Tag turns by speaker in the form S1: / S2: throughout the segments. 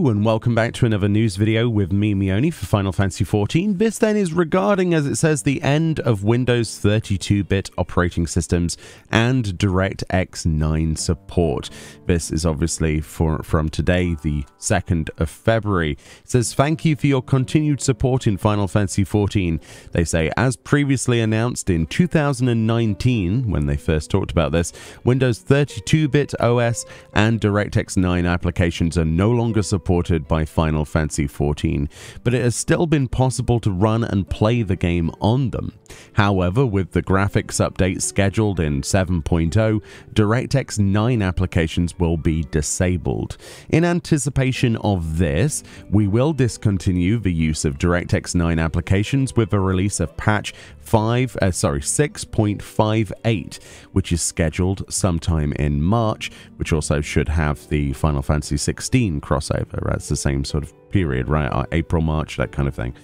S1: Hello and welcome back to another news video with me, Meoni, for Final Fantasy XIV. This then is regarding, as it says, the end of Windows 32-bit operating systems and DirectX 9 support. This is obviously from today, the 2nd of February. It says, thank you for your continued support in Final Fantasy XIV. They say, as previously announced in 2019, when they first talked about this, Windows 32-bit OS and DirectX 9 applications are no longer supported by Final Fantasy XIV, but it has still been possible to run and play the game on them. However, with the graphics update scheduled in 7.0, DirectX 9 applications will be disabled. In anticipation of this, we will discontinue the use of DirectX 9 applications with the release of patch 6.58, which is scheduled sometime in March, which also should have the Final Fantasy 16 crossover. Right? It's the same sort of period, right? April, March, that kind of thing.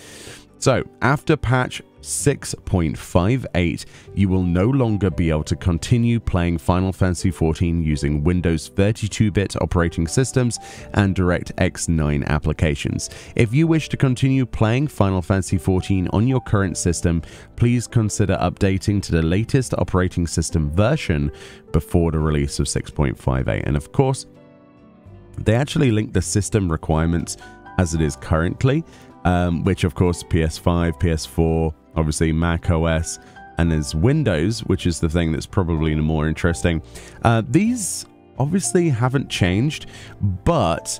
S1: So after patch 6.58, you will no longer be able to continue playing Final Fantasy XIV using Windows 32-bit operating systems and DirectX 9 applications. If you wish to continue playing Final Fantasy XIV on your current system, please consider updating to the latest operating system version before the release of 6.58. And of course, they actually link the system requirements as it is currently, which of course PS5, PS4, obviously Mac OS, and there's Windows, which is the thing that's probably the more interesting. These obviously haven't changed, but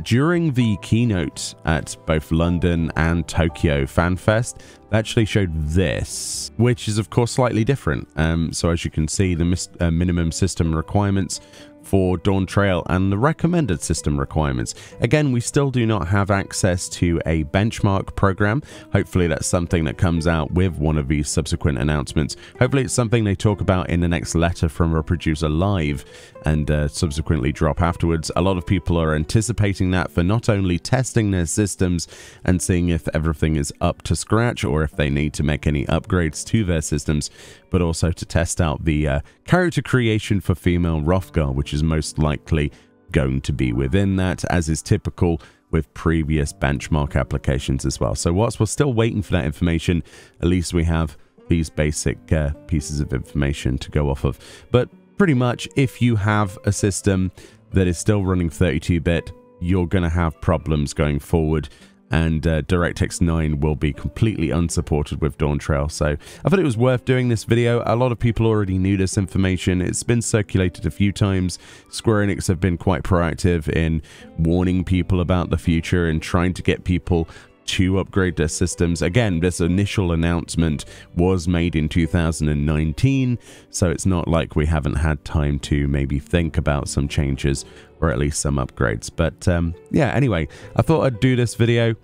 S1: during the keynote at both London and Tokyo Fan Fest, they actually showed this, which is of course slightly different. So as you can see, the minimum system requirements for Dawn Trail and the recommended system requirements. Again, we still do not have access to a benchmark program. Hopefully that's something that comes out with one of these subsequent announcements. Hopefully it's something they talk about in the next letter from a producer live and subsequently drop afterwards. A lot of people are anticipating that for not only testing their systems and seeing if everything is up to scratch or if they need to make any upgrades to their systems, but also to test out the character creation for female Hrothgar, which is most likely going to be within that, as is typical with previous benchmark applications as well. So whilst we're still waiting for that information, at least we have these basic pieces of information to go off of. But pretty much, if you have a system that is still running 32-bit, you're going to have problems going forward, and DirectX 9 will be completely unsupported with Dawn Trail. So I thought it was worth doing this video. A lot of people already knew this information. It's been circulated a few times. Square Enix have been quite proactive in warning people about the future and trying to get people to upgrade their systems. Again, this initial announcement was made in 2019, so it's not like we haven't had time to maybe think about some changes or at least some upgrades. But yeah, anyway, I thought I'd do this video.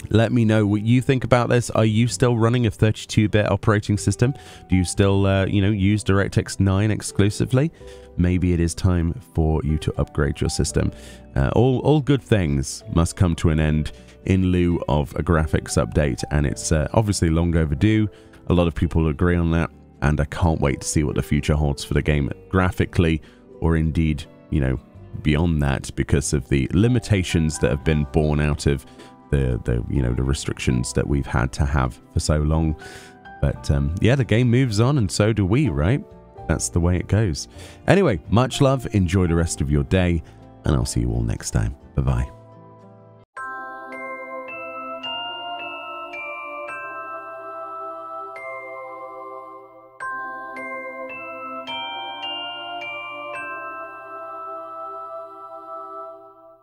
S1: Let me know what you think about this. Are you still running a 32-bit operating system? Do you still, use DirectX 9 exclusively? Maybe it is time for you to upgrade your system. All good things must come to an end in lieu of a graphics update, and it's obviously long overdue. A lot of people agree on that, and I can't wait to see what the future holds for the game graphically, or indeed, beyond that, because of the limitations that have been born out of the restrictions that we've had to have for so long. But yeah, the game moves on, and so do we, right? That's the way it goes. Anyway, much love, enjoy the rest of your day, and I'll see you all next time. Bye-bye.